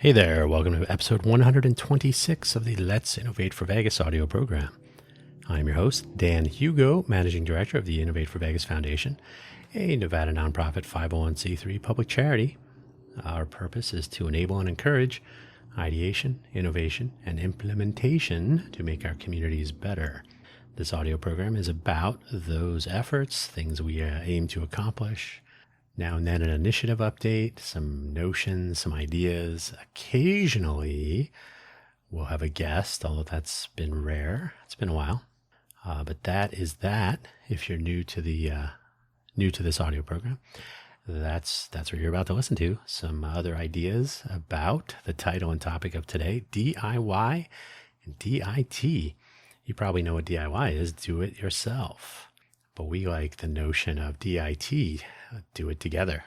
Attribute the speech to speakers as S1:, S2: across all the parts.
S1: Hey there, welcome to episode 126 of the Let's Innovate for Vegas audio program. I'm your host, Dan Hugo, Managing Director of the Innovate for Vegas Foundation, a Nevada nonprofit 501c3 public charity. Our purpose is to enable and encourage ideation, innovation, and implementation to make our communities better. This audio program is about those efforts, things we aim to accomplish. Now and then an initiative update, some notions, some ideas. Occasionally, we'll have a guest, although that's been rare. It's been a while. But that is that. If you're new to this audio program, that's what you're about to listen to. Some other ideas about the title and topic of today, DIY and DIT. You probably know what DIY is, do it yourself. But we like the notion of DIT, do it together.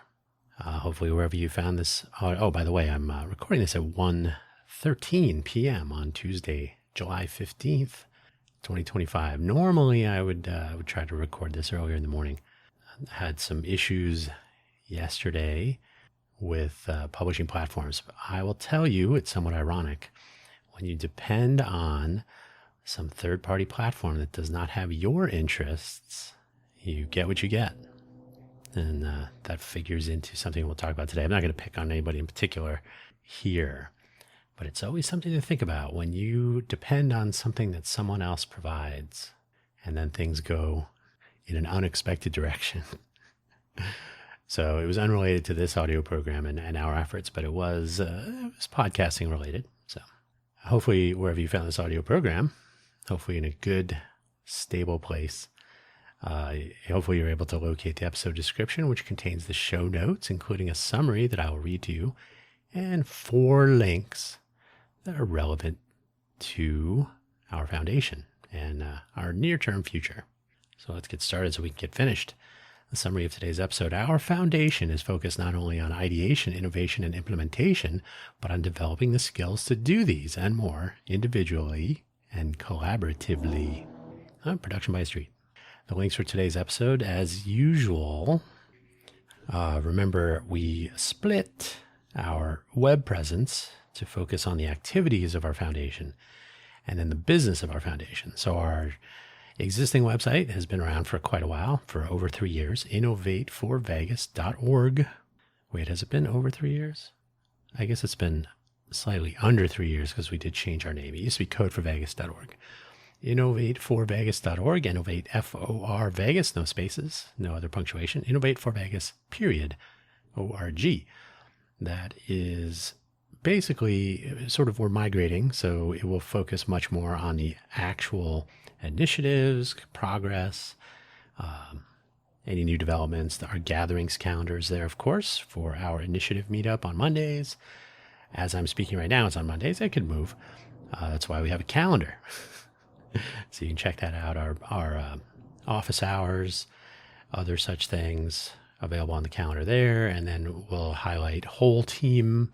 S1: Hopefully wherever you found this. Oh, by the way, I'm recording this at 1:13 p.m. on Tuesday, July 15th, 2025. Normally I would try to record this earlier in the morning. I had some issues yesterday with publishing platforms. I will tell you, it's somewhat ironic. When you depend on some third-party platform that does not have your interests, you get what you get. And that figures into something we'll talk about today. I'm not going to pick on anybody in particular here, but it's always something to think about when you depend on something that someone else provides and then things go in an unexpected direction. So it was unrelated to this audio program and our efforts, but it was podcasting related. So hopefully wherever you found this audio program, hopefully in a good, stable place. Hopefully you're able to locate the episode description, which contains the show notes, including a summary that I will read to you, and 4 links that are relevant to our foundation and our near-term future. So let's get started so we can get finished. The summary of today's episode. Our foundation is focused not only on ideation, innovation, and implementation, but on developing the skills to do these and more individually and collaboratively. Production by Street. The links for today's episode, as usual. Remember, we split our web presence to focus on the activities of our foundation and then the business of our foundation. So our existing website has been around for quite a while, for over 3 years, innovateforvegas.org. Wait, has it been over 3 years? I guess it's been slightly under 3 years because we did change our name. It used to be codeforvegas.org. Innovateforvegas.org, innovate F-O-R Vegas, no spaces, no other punctuation, innovateforvegas, period, O-R-G. That is basically sort of, we're migrating, so it will focus much more on the actual initiatives, progress, any new developments. Our gatherings calendar is there, of course, for our initiative meetup on Mondays. As I'm speaking right now, it's on Mondays. It could move. That's why we have a calendar. So you can check that out. Our office hours, other such things available on the calendar there. And then we'll highlight whole team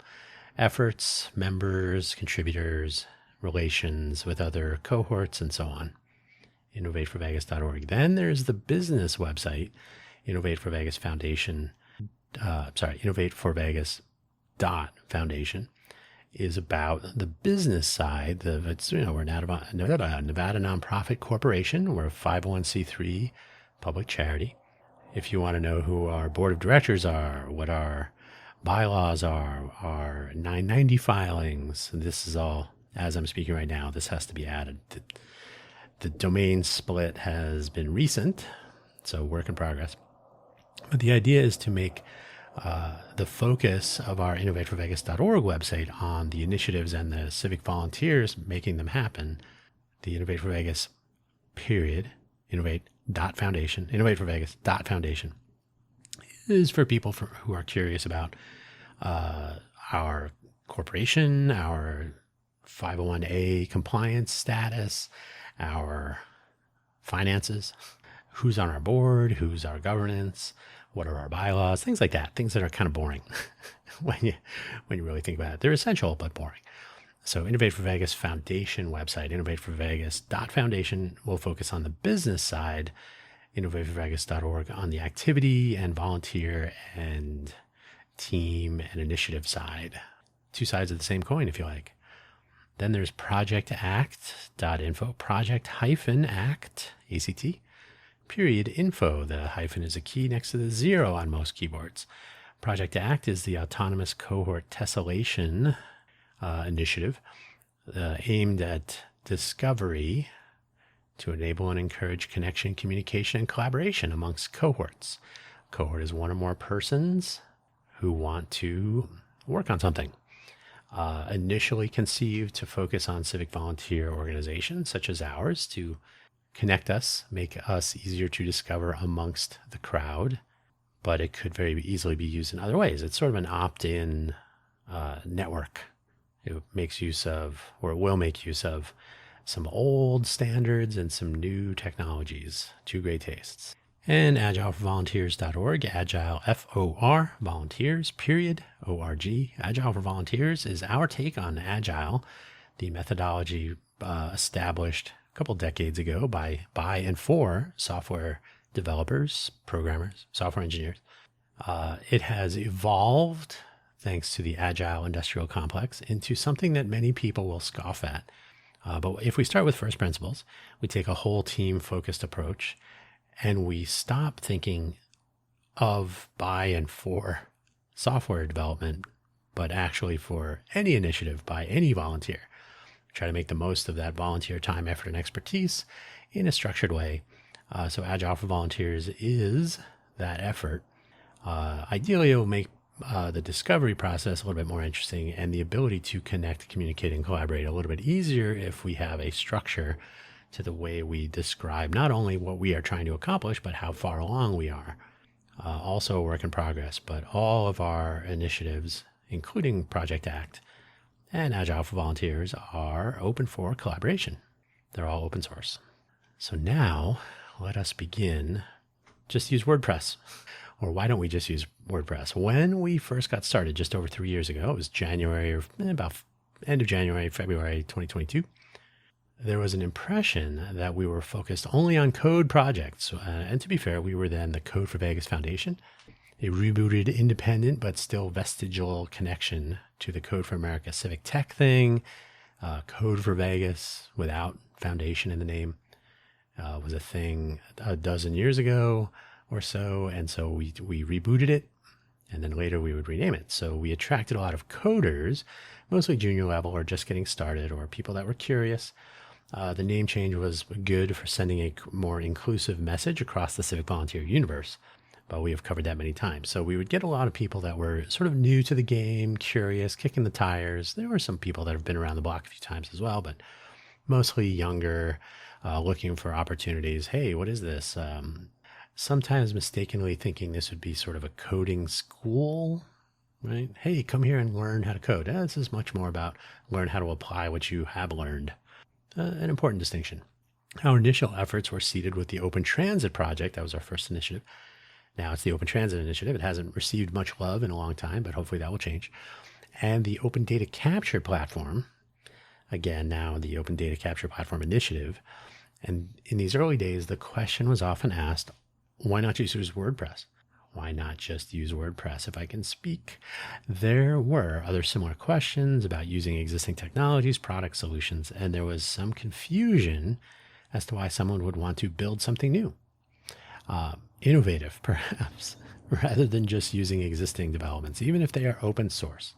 S1: efforts, members, contributors, relations with other cohorts, and so on. Innovateforvegas.org. Then there's the business website, Innovate for Vegas Foundation. Innovate for Vegas .foundation is about the business side. We're a Nevada nonprofit corporation. We're a 501c3 public charity. If you want to know who our board of directors are, what our bylaws are, our 990 filings, this is all, as I'm speaking right now, this has to be added. The domain split has been recent, so work in progress. But the idea is to make the focus of our innovateforvegas.org website on the initiatives and the civic volunteers making them happen. The Innovate for Vegas, period, innovate.foundation, innovateforvegas.foundation is for people who are curious about our corporation, our 501A compliance status, our finances, who's on our board, who's our governance, what are our bylaws, things like that, things that are kind of boring when you really think about it. They're essential, but boring. So Innovate for Vegas Foundation website, innovateforvegas.foundation, will focus on the business side, innovateforvegas.org on the activity and volunteer and team and initiative side. two sides of the same coin, if you like. Then there's projectact.info, project-act, ACT, period info. The hyphen is a key next to the 0 on most keyboards. Project ACT is the autonomous cohort tessellation initiative aimed at discovery to enable and encourage connection, communication, and collaboration amongst cohorts. Cohort is one or more persons who want to work on something. Initially conceived to focus on civic volunteer organizations such as ours to connect us, make us easier to discover amongst the crowd, but it could very easily be used in other ways. It's sort of an opt-in network. It makes use of, or it will make use of, some old standards and some new technologies. Two great tastes. And agileforvolunteers.org, agile, F-O-R, volunteers, period, O-R-G. Agile for Volunteers is our take on Agile, the methodology established a couple decades ago by and for software developers, programmers, software engineers. It has evolved, thanks to the Agile industrial complex, into something that many people will scoff at. But if we start with first principles, we take a whole team focused approach and we stop thinking of, by, and for software development, but actually for any initiative by any volunteer. Try to make the most of that volunteer time, effort, and expertise in a structured way. So Agile for Volunteers is that effort. Ideally, it will make the discovery process a little bit more interesting and the ability to connect, communicate, and collaborate a little bit easier if we have a structure to the way we describe not only what we are trying to accomplish, but how far along we are. Also a work in progress, but all of our initiatives, including Project ACT and Agile for Volunteers, are open for collaboration. They're all open source. So now let us begin. Just use WordPress. Or why don't we just use WordPress? When we first got started just over 3 years ago, it was January, or about end of January, February 2022, there was an impression that we were focused only on code projects. And to be fair, we were then the Code for Vegas Foundation, a rebooted, independent, but still vestigial connection to the Code for America civic tech thing. Code for Vegas, without foundation in the name, was a thing a dozen years ago or so. And so we rebooted it, and then later we would rename it. So we attracted a lot of coders, mostly junior level or just getting started, or people that were curious. The name change was good for sending a more inclusive message across the civic volunteer universe, but we have covered that many times. So we would get a lot of people that were sort of new to the game, curious, kicking the tires. There were some people that have been around the block a few times as well, but mostly younger, looking for opportunities. Hey, what is this? Sometimes mistakenly thinking this would be sort of a coding school, right? Hey, come here and learn how to code. This is much more about learn how to apply what you have learned. An important distinction. Our initial efforts were seeded with the Open Transit Project. That was our first initiative. Now it's the Open Transit Initiative. It hasn't received much love in a long time, but hopefully that will change. And the Open Data Capture Platform. Again, now the Open Data Capture Platform Initiative. And in these early days, the question was often asked, why not just use WordPress? Why not just use WordPress if I can speak? There were other similar questions about using existing technologies, product solutions, and there was some confusion as to why someone would want to build something new. Innovative, perhaps, rather than just using existing developments, even if they are open source.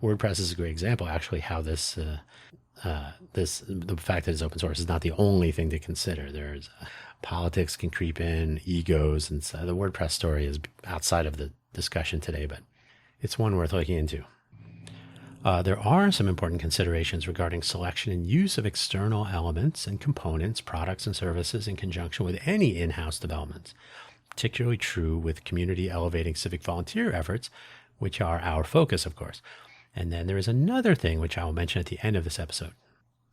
S1: WordPress is a great example, actually, how the fact that it's open source is not the only thing to consider. There's politics can creep in, egos, and so the WordPress story is outside of the discussion today, but it's one worth looking into. There are some important considerations regarding selection and use of external elements and components, products and services in conjunction with any in-house developments, particularly true with community elevating civic volunteer efforts, which are our focus, of course. And then there is another thing which I will mention at the end of this episode,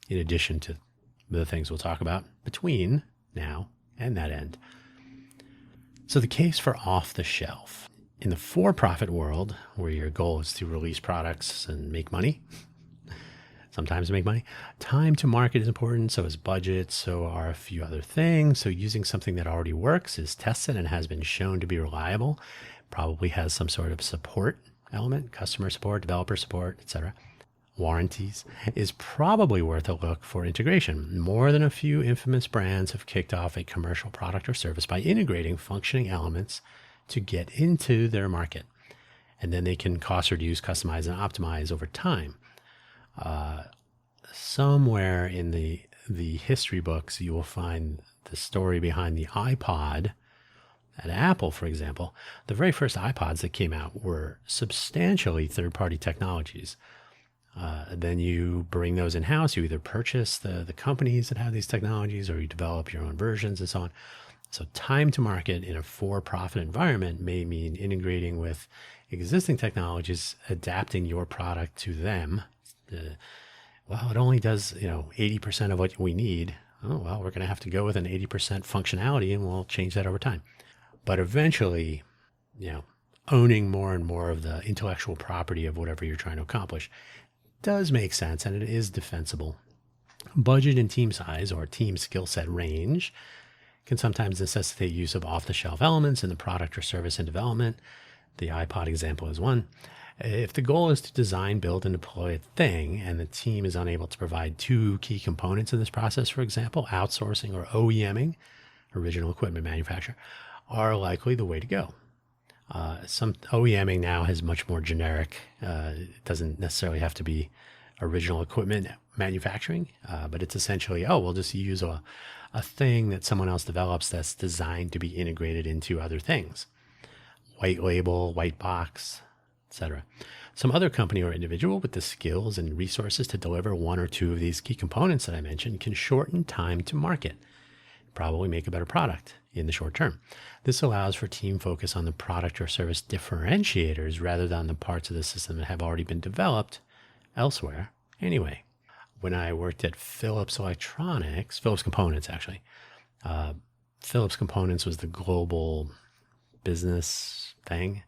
S1: in addition to the things we'll talk about between now and that end. So the case for off the shelf. In the for-profit world, where your goal is to release products and make money, sometimes make money, time to market is important, so is budget, so are a few other things. So using something that already works, is tested, and has been shown to be reliable, probably has some sort of support element, customer support, developer support, etc., warranties, is probably worth a look for integration. More than a few infamous brands have kicked off a commercial product or service by integrating functioning elements to get into their market. And then they can cost reduce, customize, and optimize over time. Somewhere in the history books, you will find the story behind the iPod. At Apple, for example, the very first iPods that came out were substantially third-party technologies. Then you bring those in-house. You either purchase the companies that have these technologies or you develop your own versions and so on. So time to market in a for-profit environment may mean integrating with existing technologies, adapting your product to them. Well, it only does 80% of what we need. Oh, well, we're going to have to go with an 80% functionality and we'll change that over time. But eventually, owning more and more of the intellectual property of whatever you're trying to accomplish does make sense, and it is defensible. Budget and team size or team skill set range can sometimes necessitate use of off-the-shelf elements in the product or service and development. The iPod example is one. If the goal is to design, build, and deploy a thing, and the team is unable to provide two key components in this process, for example, outsourcing or OEMing, original equipment manufacturer, are likely the way to go. Some OEMing now has much more generic. It doesn't necessarily have to be original equipment manufacturing, but it's essentially, we'll just use a thing that someone else develops that's designed to be integrated into other things. White label, white box, etc. Some other company or individual with the skills and resources to deliver one or two of these key components that I mentioned can shorten time to market, probably make a better product in the short term. This allows for team focus on the product or service differentiators rather than the parts of the system that have already been developed elsewhere anyway. When I worked at Philips Components actually, Philips Components was the global business thing.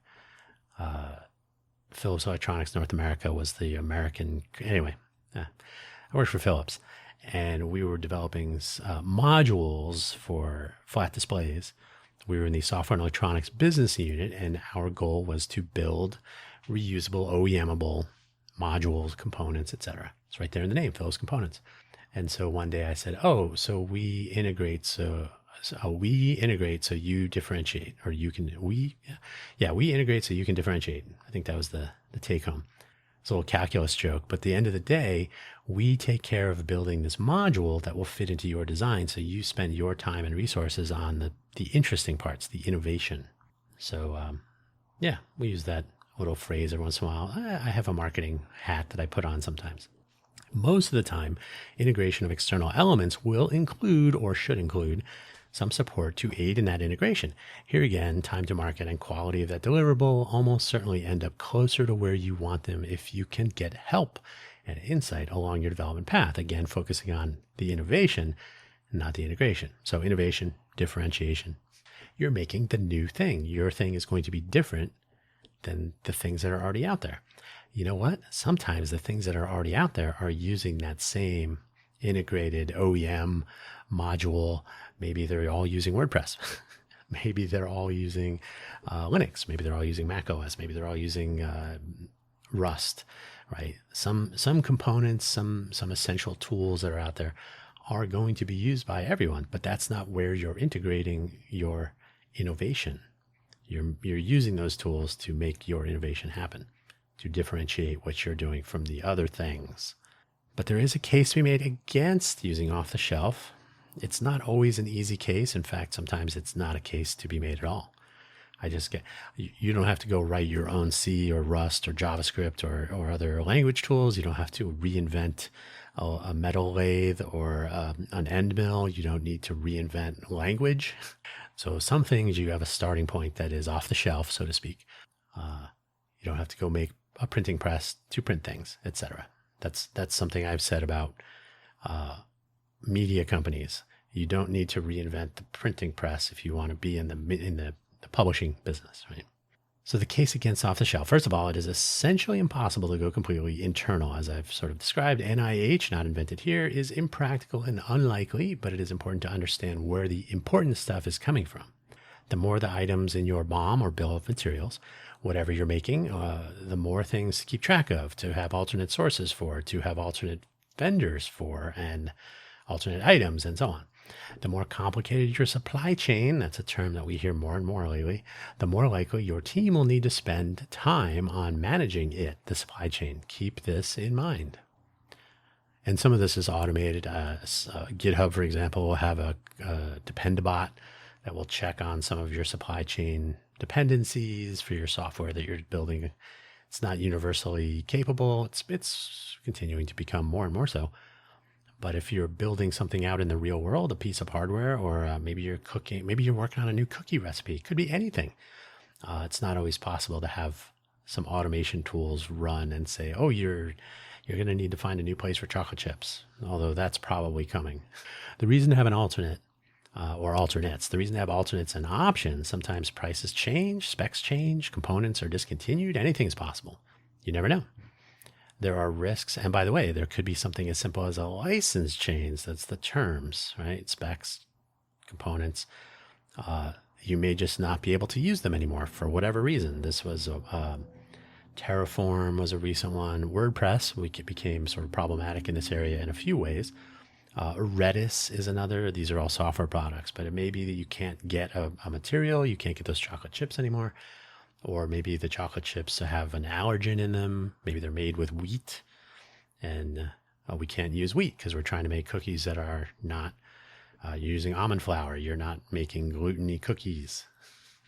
S1: Philips Electronics North America was the American. Anyway, I worked for Philips, and we were developing modules for flat displays. We were in the software and electronics business unit, and our goal was to build reusable, OEMable modules, components, etc. It's right there in the name, Philips Components. And so one day I said, so we integrate so you differentiate, or we integrate so you can differentiate. I think that was the take home. It's a little calculus joke, but at the end of the day, we take care of building this module that will fit into your design. So you spend your time and resources on the interesting parts, the innovation. So, we use that little phrase every once in a while. I have a marketing hat that I put on sometimes. Most of the time, integration of external elements will include or should include some support to aid in that integration. Here again, time to market and quality of that deliverable almost certainly end up closer to where you want them if you can get help and insight along your development path. Again, focusing on the innovation, not the integration. So innovation, differentiation. You're making the new thing. Your thing is going to be different than the things that are already out there. You know what? Sometimes the things that are already out there are using that same integrated OEM module. Maybe they're all using WordPress. Maybe they're all using Linux. Maybe they're all using Mac OS. Maybe they're all using Rust, right? Some components, some essential tools that are out there are going to be used by everyone, but that's not where you're integrating your innovation. You're using those tools to make your innovation happen, to differentiate what you're doing from the other things. But there is a case to be made against using off the shelf. It's not always an easy case. In fact, sometimes it's not a case to be made at all. You don't have to go write your own C or Rust or JavaScript or other language tools. You don't have to reinvent a metal lathe or an end mill. You don't need to reinvent language. So some things you have a starting point that is off the shelf, so to speak. You don't have to go make a printing press to print things, etc. That's something I've said about media companies. You don't need to reinvent the printing press if you want to be in the publishing business, right? So the case against off the shelf. First of all, it is essentially impossible to go completely internal, as I've sort of described. NIH, not invented here, is impractical and unlikely, but it is important to understand where the important stuff is coming from. The more the items in your BOM or bill of materials, whatever you're making, the more things to keep track of, to have alternate sources for, to have alternate vendors for, and alternate items, and so on. The more complicated your supply chain, that's a term that we hear more and more lately, the more likely your team will need to spend time on managing it, the supply chain. Keep this in mind. And some of this is automated. GitHub, for example, will have a Dependabot that will check on some of your supply chain dependencies for your software that you're building. It's not universally capable. It's continuing to become more and more so. But if you're building something out in the real world, a piece of hardware, or maybe you're working on a new cookie recipe, it could be anything. It's not always possible to have some automation tools run and say, oh, you're going to need to find a new place for chocolate chips, although that's probably coming. The reason to have an alternate or alternates, the reason to have alternates and options, sometimes prices change, specs change, components are discontinued, anything's possible. You never know. There are risks. And by the way, there could be something as simple as a license change. That's the terms, right? Specs, components. You may just not be able to use them anymore for whatever reason. This was Terraform was a recent one. WordPress became sort of problematic in this area in a few ways. Redis is another. These are all software products, but it may be that you can't get a material. You can't get those chocolate chips anymore. Or maybe the chocolate chips have an allergen in them. Maybe they're made with wheat, and we can't use wheat because we're trying to make cookies that are not using almond flour. You're not making gluten-y cookies.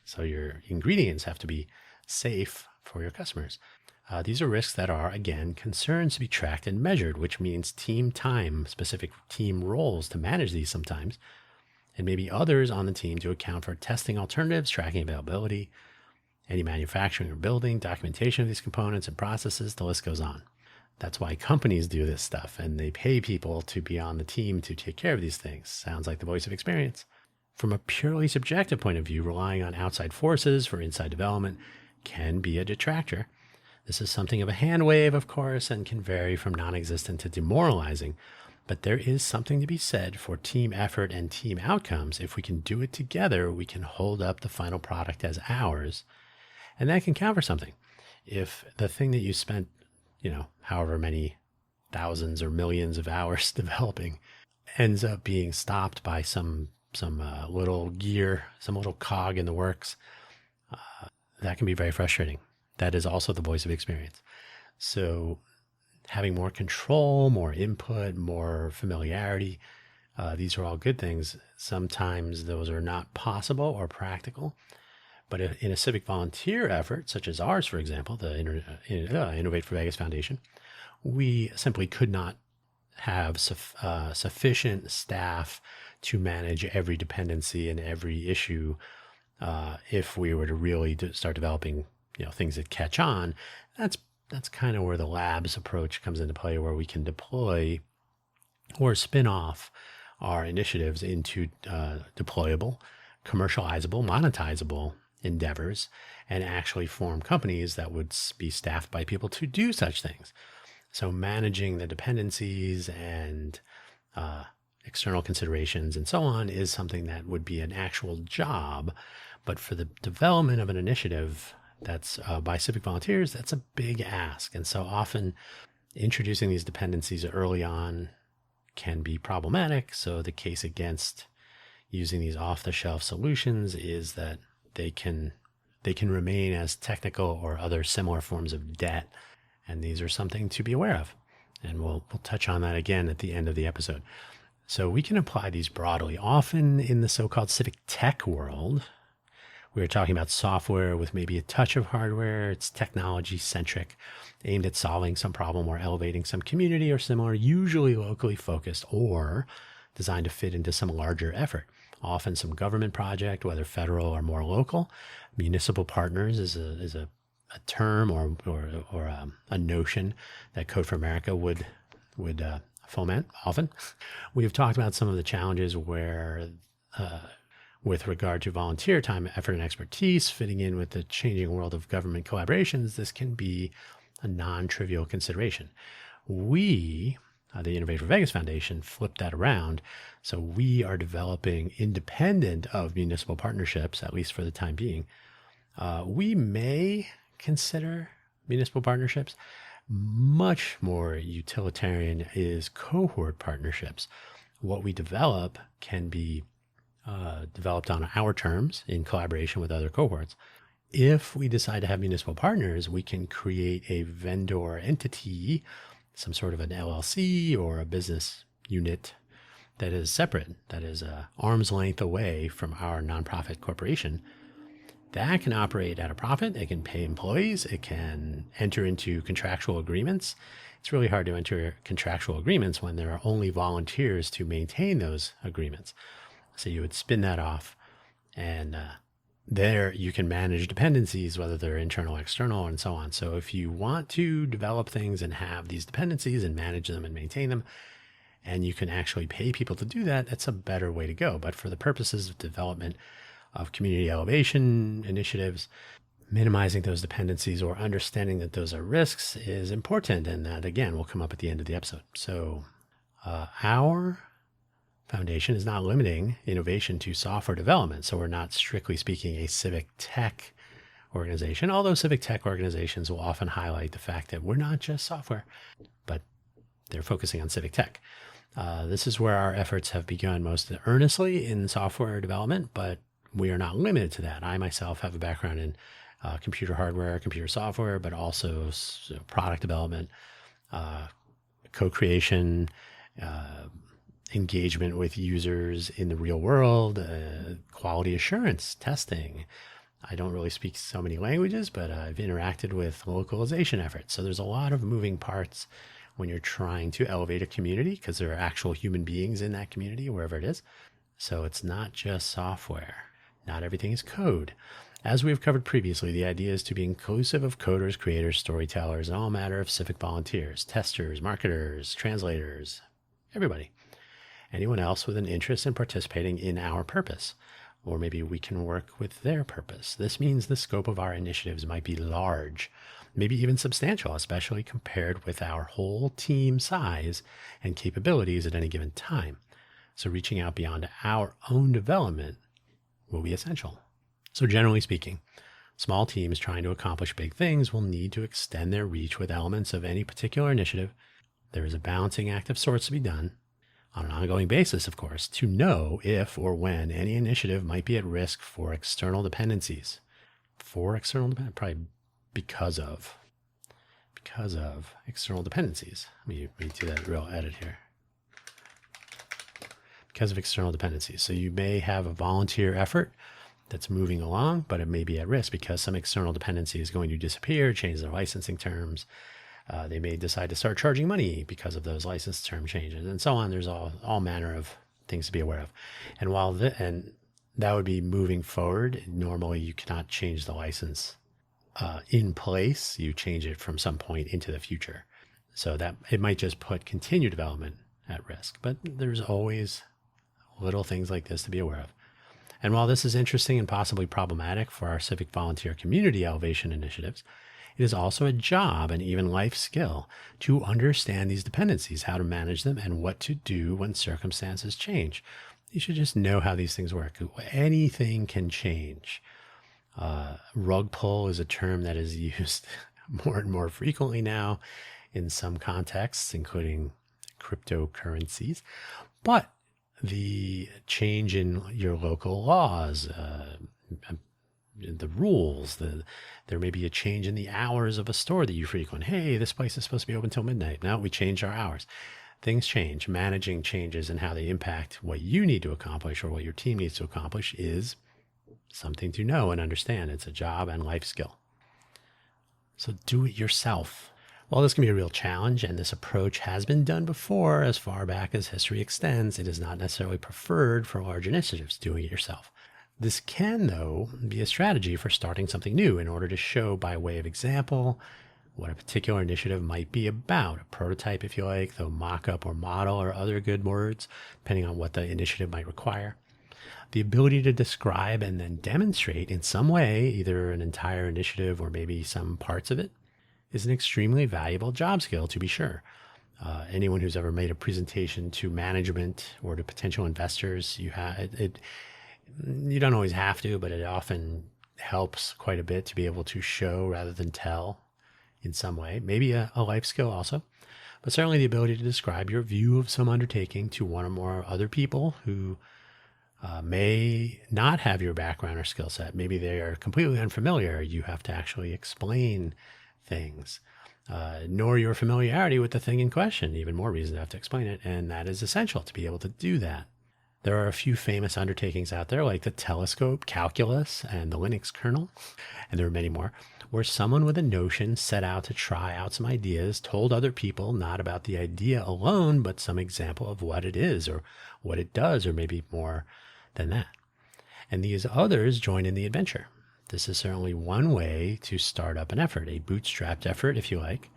S1: So your ingredients have to be safe for your customers. These are risks that are, again, concerns to be tracked and measured, which means team time, specific team roles to manage these sometimes, and maybe others on the team to account for testing alternatives, tracking availability, any manufacturing or building, documentation of these components and processes, the list goes on. That's why companies do this stuff, and they pay people to be on the team to take care of these things. Sounds like the voice of experience. From a purely subjective point of view, relying on outside forces for inside development can be a detractor. This is something of a hand wave, of course, and can vary from non-existent to demoralizing. But there is something to be said for team effort and team outcomes. If we can do it together, we can hold up the final product as ours. And that can count for something. If the thing that you spent, however many thousands or millions of hours developing ends up being stopped by some little gear, some little cog in the works, that can be very frustrating. That is also the voice of experience. So having more control, more input, more familiarity, these are all good things. Sometimes those are not possible or practical. But in a civic volunteer effort, such as ours, for example, the Innovate for Vegas Foundation, we simply could not have sufficient staff to manage every dependency and every issue if we were to really start developing things that catch on. That's kind of where the labs approach comes into play, where we can deploy or spin off our initiatives into deployable, commercializable, monetizable endeavors, and actually form companies that would be staffed by people to do such things. So managing the dependencies and external considerations and so on is something that would be an actual job. But for the development of an initiative that's by civic volunteers, that's a big ask. And so often introducing these dependencies early on can be problematic. So the case against using these off-the-shelf solutions is that they can remain as technical or other similar forms of debt. And these are something to be aware of. And we'll touch on that again at the end of the episode. So we can apply these broadly. Often in the so-called civic tech world, we're talking about software with maybe a touch of hardware. It's technology centric, aimed at solving some problem or elevating some community or similar, usually locally focused or designed to fit into some larger effort. Often some government project, whether federal or more local. Municipal partners is a term or a notion that Code for America would foment often. We've talked about some of the challenges where with regard to volunteer time, effort, and expertise fitting in with the changing world of government collaborations. This can be a non-trivial consideration. We the Innovate for Vegas Foundation flipped that around. So we are developing independent of municipal partnerships, at least for the time being. We may consider municipal partnerships. Much more utilitarian is cohort partnerships. What we develop can be developed on our terms in collaboration with other cohorts. If we decide to have municipal partners, we can create a vendor entity, some sort of an LLC or a business unit that is separate, that is arm's length away from our nonprofit corporation. That can operate at a profit. It can pay employees. It can enter into contractual agreements. It's really hard to enter contractual agreements when there are only volunteers to maintain those agreements. So you would spin that off, and there you can manage dependencies, whether they're internal, external, and so on. So if you want to develop things and have these dependencies and manage them and maintain them, and you can actually pay people to do that, that's a better way to go. But for the purposes of development of community elevation initiatives, minimizing those dependencies or understanding that those are risks is important. And that, again, will come up at the end of the episode. So our foundation is not limiting innovation to software development. So we're not, strictly speaking, a civic tech organization, although civic tech organizations will often highlight the fact that we're not just software, but they're focusing on civic tech. This is where our efforts have begun most earnestly in software development, but we are not limited to that. I myself have a background in computer hardware, computer software, but also product development, co-creation, engagement with users in the real world, quality assurance, testing. I don't really speak so many languages, but I've interacted with localization efforts. So there's a lot of moving parts when you're trying to elevate a community, because there are actual human beings in that community, wherever it is. So it's not just software. Not everything is code. As we've covered previously, the idea is to be inclusive of coders, creators, storytellers, and all matter of civic volunteers, testers, marketers, translators, everybody. Anyone else with an interest in participating in our purpose, or maybe we can work with their purpose. This means the scope of our initiatives might be large, maybe even substantial, especially compared with our whole team size and capabilities at any given time. So reaching out beyond our own development will be essential. So generally speaking, small teams trying to accomplish big things will need to extend their reach with elements of any particular initiative. There is a balancing act of sorts to be done on an ongoing basis, of course, to know if or when any initiative might be at risk for external dependencies. Probably because of external dependencies. Let me do that real edit here. Because of external dependencies. So you may have a volunteer effort that's moving along, but it may be at risk because some external dependency is going to disappear, change their licensing terms. They may decide to start charging money because of those license term changes, and so on. There's all manner of things to be aware of. And while that would be moving forward, normally you cannot change the license in place. You change it from some point into the future. So that it might just put continued development at risk. But there's always little things like this to be aware of. And while this is interesting and possibly problematic for our civic volunteer community elevation initiatives, it is also a job and even life skill to understand these dependencies, how to manage them, and what to do when circumstances change. You should just know how these things work. Anything can change. Rug pull is a term that is used more and more frequently now in some contexts, including cryptocurrencies. But the change in your local laws, the rules, there may be a change in the hours of a store that you frequent. Hey, this place is supposed to be open till midnight. Now we changed our hours. Things change. Managing changes and how they impact what you need to accomplish or what your team needs to accomplish is something to know and understand. It's a job and life skill. So do it yourself. While this can be a real challenge, and this approach has been done before as far back as history extends, it is not necessarily preferred for large initiatives, doing it yourself. This can, though, be a strategy for starting something new in order to show by way of example what a particular initiative might be about. A prototype, if you like, the mock-up or model or other good words, depending on what the initiative might require. The ability to describe and then demonstrate in some way, either an entire initiative or maybe some parts of it, is an extremely valuable job skill, to be sure. Anyone who's ever made a presentation to management or to potential investors, you don't always have to, but it often helps quite a bit to be able to show rather than tell in some way. Maybe a life skill also, but certainly the ability to describe your view of some undertaking to one or more other people who may not have your background or skill set. Maybe they are completely unfamiliar. You have to actually explain things, nor your familiarity with the thing in question. Even more reason to have to explain it. And that is essential to be able to do that. There are a few famous undertakings out there like the telescope, calculus, and the Linux kernel, and there are many more, where someone with a notion set out to try out some ideas, told other people not about the idea alone, but some example of what it is or what it does, or maybe more than that. And these others join in the adventure. This is certainly one way to start up an effort, a bootstrapped effort, if you like.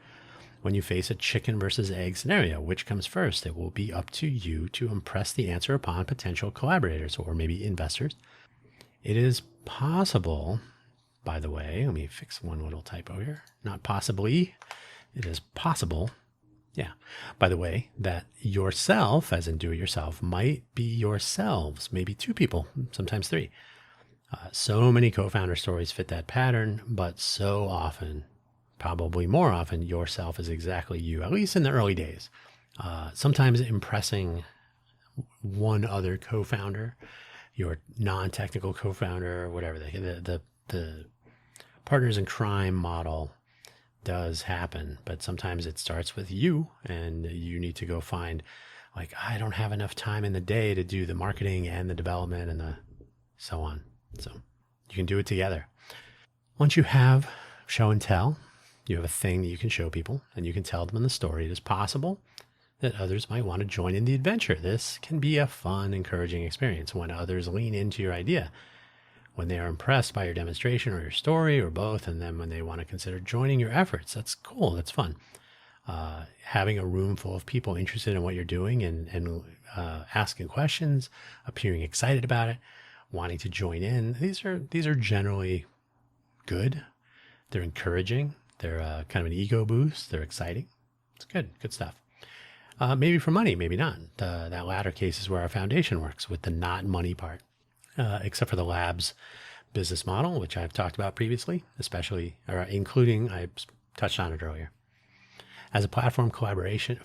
S1: When you face a chicken versus egg scenario, which comes first? It will be up to you to impress the answer upon potential collaborators or maybe investors. It is possible, by the way, let me fix one little typo here. Not possibly, it is possible, by the way, that yourself, as in do it yourself, might be yourselves, maybe two people, sometimes three. So many co-founder stories fit that pattern, but so often, probably more often, yourself is exactly you, at least in the early days. Sometimes impressing one other co-founder, your non-technical co-founder, whatever, the partners in crime model does happen, but sometimes it starts with you and you need to go find, like, I don't have enough time in the day to do the marketing and the development and the so on. So you can do it together. Once you have show and tell, you have a thing that you can show people and you can tell them in the story. It is possible that others might want to join in the adventure. This can be a fun, encouraging experience when others lean into your idea, when they are impressed by your demonstration or your story or both, and then when they want to consider joining your efforts. That's cool. That's fun. Having a room full of people interested in what you're doing and asking questions, appearing excited about it, wanting to join in. These are generally good. They're encouraging. They're kind of an ego boost. They're exciting. It's good stuff. Maybe for money, maybe not. That latter case is where our foundation works, with the not money part, except for the labs business model, which I've talked about previously, including, I touched on it earlier. As a platform collaboration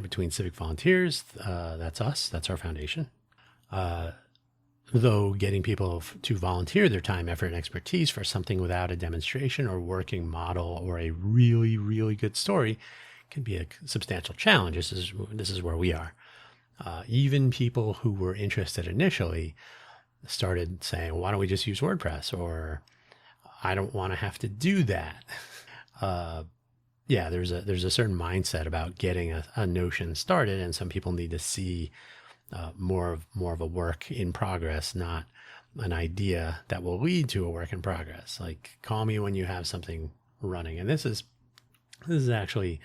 S1: between civic volunteers, that's us, that's our foundation. Though getting people to volunteer their time, effort, and expertise for something without a demonstration or working model or a really, really good story can be a substantial challenge. This is where we are. Even people who were interested initially started saying, why don't we just use WordPress? Or I don't want to have to do that. There's a certain mindset about getting a notion started, and some people need to see more of a work in progress, not an idea that will lead to a work in progress. Like, call me when you have something running. And this is actually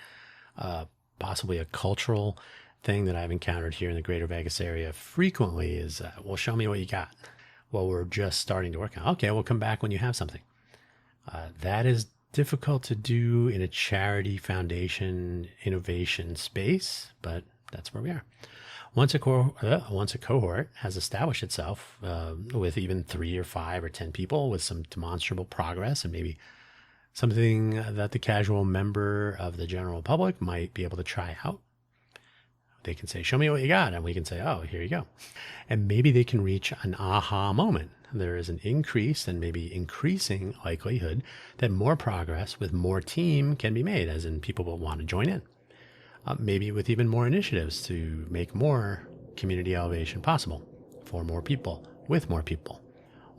S1: possibly a cultural thing that I've encountered here in the greater Vegas area frequently is, well, show me what you got. Well, we're just starting to work on. Okay, we'll come back when you have something. That is difficult to do in a charity foundation innovation space, but that's where we are. Once a cohort has established itself with even 3 or 5 or 10 people with some demonstrable progress and maybe something that the casual member of the general public might be able to try out, they can say, show me what you got. And we can say, oh, here you go. And maybe they can reach an aha moment. There is an increased and maybe increasing likelihood that more progress with more team can be made, as in people will want to join in. Maybe with even more initiatives to make more community elevation possible for more people, with more people.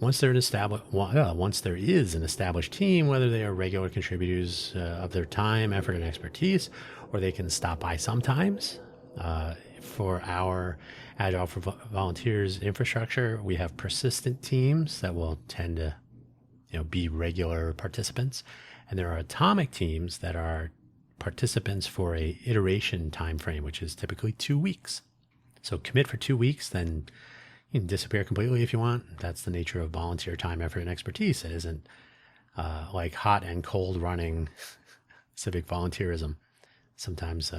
S1: Once there is an established team, whether they are regular contributors of their time, effort, and expertise, or they can stop by sometimes. For our Agile for Volunteers infrastructure, we have persistent teams that will tend to be regular participants. And there are atomic teams that are participants for a iteration time frame, which is typically 2 weeks. So commit for 2 weeks, then you can disappear completely if you want. That's the nature of volunteer time, effort, and expertise. It isn't like hot and cold running civic volunteerism. Sometimes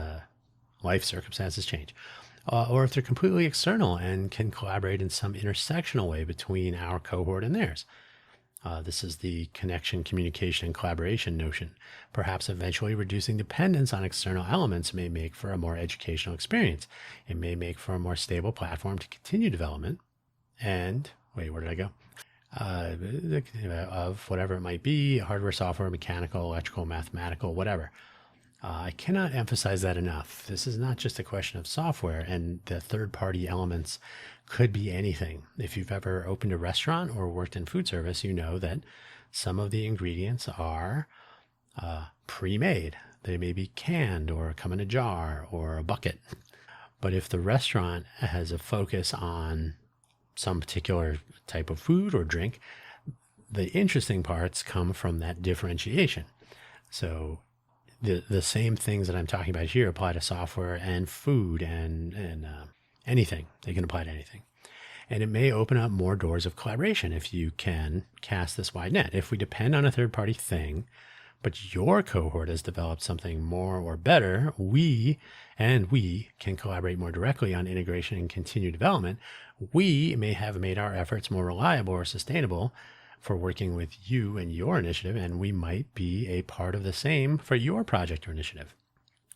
S1: life circumstances change. Or if they're completely external and can collaborate in some intersectional way between our cohort and theirs. This is the connection, communication, and collaboration notion. Perhaps eventually reducing dependence on external elements may make for a more educational experience. It may make for a more stable platform to continue development. And, wait, where did I go? Of whatever it might be, hardware, software, mechanical, electrical, mathematical, whatever. I cannot emphasize that enough. This is not just a question of software, and the third-party elements could be anything. If you've ever opened a restaurant or worked in food service, you know that some of the ingredients are pre-made. They may be canned or come in a jar or a bucket. But if the restaurant has a focus on some particular type of food or drink, the interesting parts come from that differentiation. So the same things that I'm talking about here apply to software and food and anything. They can apply to anything. And it may open up more doors of collaboration if you can cast this wide net. If we depend on a third-party thing, but your cohort has developed something more or better, we can collaborate more directly on integration and continued development. We may have made our efforts more reliable or sustainable for working with you and your initiative, and we might be a part of the same for your project or initiative.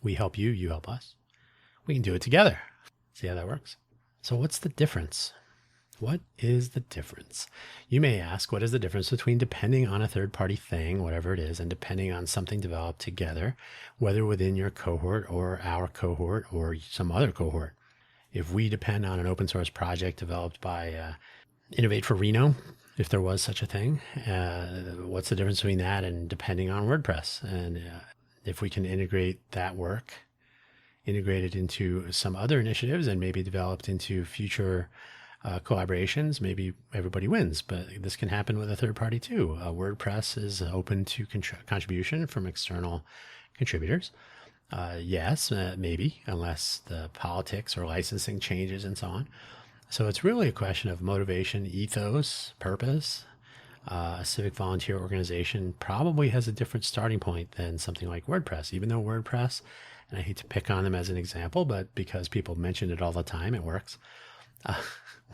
S1: We help you, you help us. We can do it together. See how that works? So what's the difference? What is the difference? You may ask, what is the difference between depending on a third-party thing, whatever it is, and depending on something developed together, whether within your cohort or our cohort or some other cohort? If we depend on an open source project developed by Innovate for Reno, if there was such a thing, what's the difference between that and depending on WordPress? And if we can integrate that work, integrate it into some other initiatives and maybe developed into future collaborations, maybe everybody wins. But this can happen with a third party too. WordPress is open to contribution from external contributors. Yes, maybe, unless the politics or licensing changes and so on. So it's really a question of motivation, ethos, purpose. A civic volunteer organization probably has a different starting point than something like WordPress, even though WordPress, and I hate to pick on them as an example, but because people mention it all the time, it works.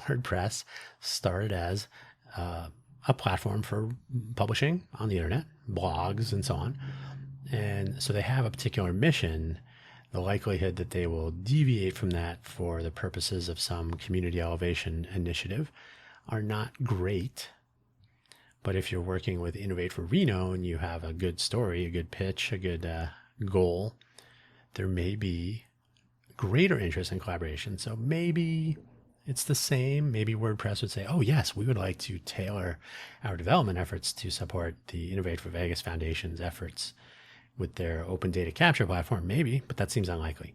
S1: WordPress started as a platform for publishing on the internet, blogs and so on. And so they have a particular mission. The likelihood that they will deviate from that for the purposes of some community elevation initiative are not great. But if you're working with Innovate for Reno and you have a good story, a good pitch, a good goal, there may be greater interest in collaboration. So maybe it's the same. Maybe WordPress would say, oh yes, we would like to tailor our development efforts to support the Innovate for Vegas Foundation's efforts with their open data capture platform, maybe, but that seems unlikely.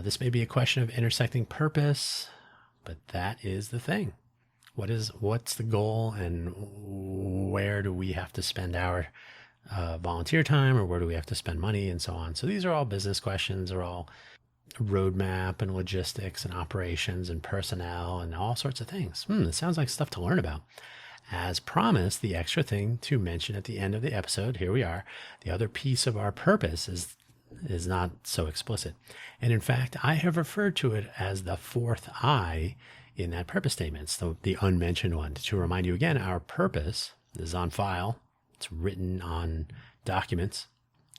S1: This may be a question of intersecting purpose, but that is the thing. What's the goal, and where do we have to spend our volunteer time, or where do we have to spend money, and so on. So these are all business questions, are all roadmap and logistics and operations and personnel and all sorts of things. It sounds like stuff to learn about. As promised, the extra thing to mention at the end of the episode, here we are. The other piece of our purpose is not so explicit. And in fact, I have referred to it as the fourth I in that purpose statement, so the unmentioned one. To remind you again, our purpose is on file. It's written on documents,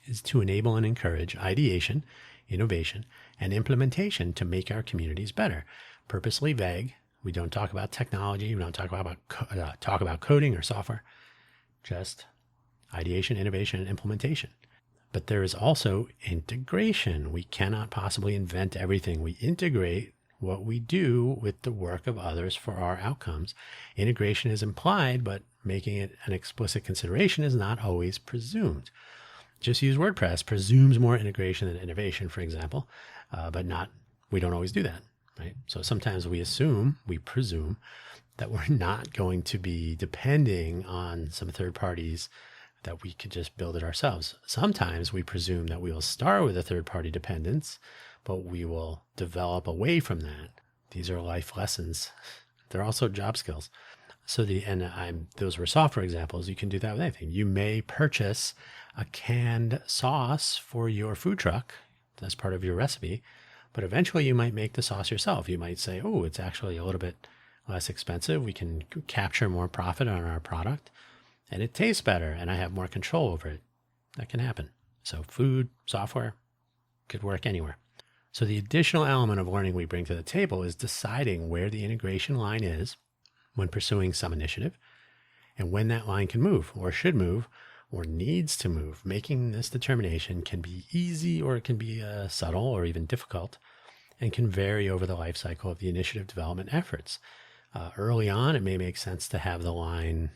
S1: is to enable and encourage ideation, innovation, and implementation to make our communities better. Purposely vague. We don't talk about technology. We don't talk about coding or software. Just ideation, innovation, and implementation. But there is also integration. We cannot possibly invent everything. We integrate what we do with the work of others for our outcomes. Integration is implied, but making it an explicit consideration is not always presumed. Just use WordPress presumes more integration than innovation, for example, but we don't always do that. Right? So sometimes we presume that we're not going to be depending on some third parties, that we could just build it ourselves. Sometimes we presume that we will start with a third party dependence, but we will develop away from that. These are life lessons. They're also job skills. So those were software examples. You can do that with anything. You may purchase a canned sauce for your food truck as part of your recipe, But eventually you might make the sauce yourself. You might say, oh, it's actually a little bit less expensive. We can capture more profit on our product and it tastes better and I have more control over it. That can happen. So food, software could work anywhere. So the additional element of learning we bring to the table is deciding where the integration line is when pursuing some initiative and when that line can move or should move or needs to move. Making this determination can be easy or it can be subtle or even difficult and can vary over the life cycle of the initiative development efforts. Early on, it may make sense to have the line,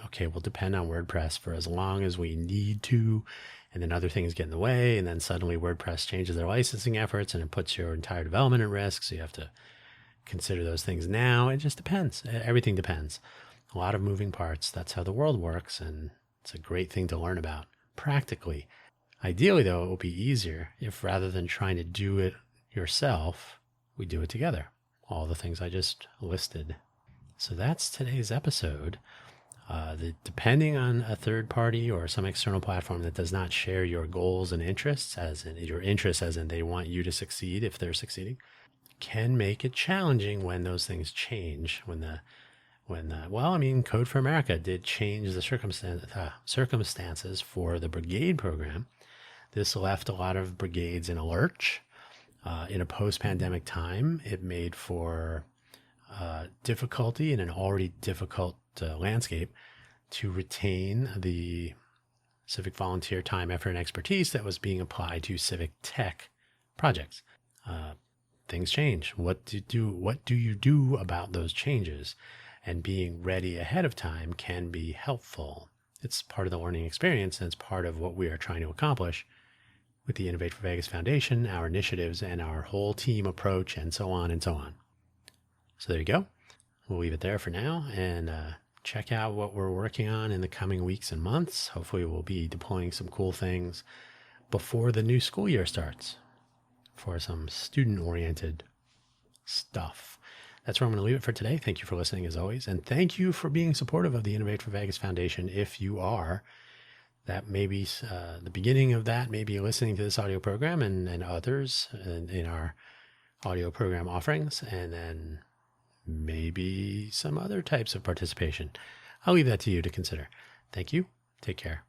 S1: okay, we'll depend on WordPress for as long as we need to, and then other things get in the way, and then suddenly WordPress changes their licensing efforts and it puts your entire development at risk, so you have to consider those things now. It just depends. Everything depends. A lot of moving parts. That's how the world works, and it's a great thing to learn about practically. Ideally, though, it will be easier if rather than trying to do it yourself, we do it together. All the things I just listed. So that's today's episode. Depending on a third party or some external platform that does not share your goals and interests, as in they want you to succeed if they're succeeding, can make it challenging when those things change. Code for America did change the circumstances for the brigade program. This left a lot of brigades in a lurch. In a post-pandemic time, it made for difficulty in an already difficult landscape to retain the civic volunteer time, effort, and expertise that was being applied to civic tech projects. Things change. What do you do about those changes? And being ready ahead of time can be helpful. It's part of the learning experience, and it's part of what we are trying to accomplish with the Innovate for Vegas Foundation, our initiatives, and our whole team approach, and so on and so on. So there you go. We'll leave it there for now, and check out what we're working on in the coming weeks and months. Hopefully we'll be deploying some cool things before the new school year starts for some student-oriented stuff. That's where I'm going to leave it for today. Thank you for listening as always. And thank you for being supportive of the Innovate for Vegas Foundation. If you are, that may be the beginning of that, maybe listening to this audio program and others in our audio program offerings, and then maybe some other types of participation. I'll leave that to you to consider. Thank you. Take care.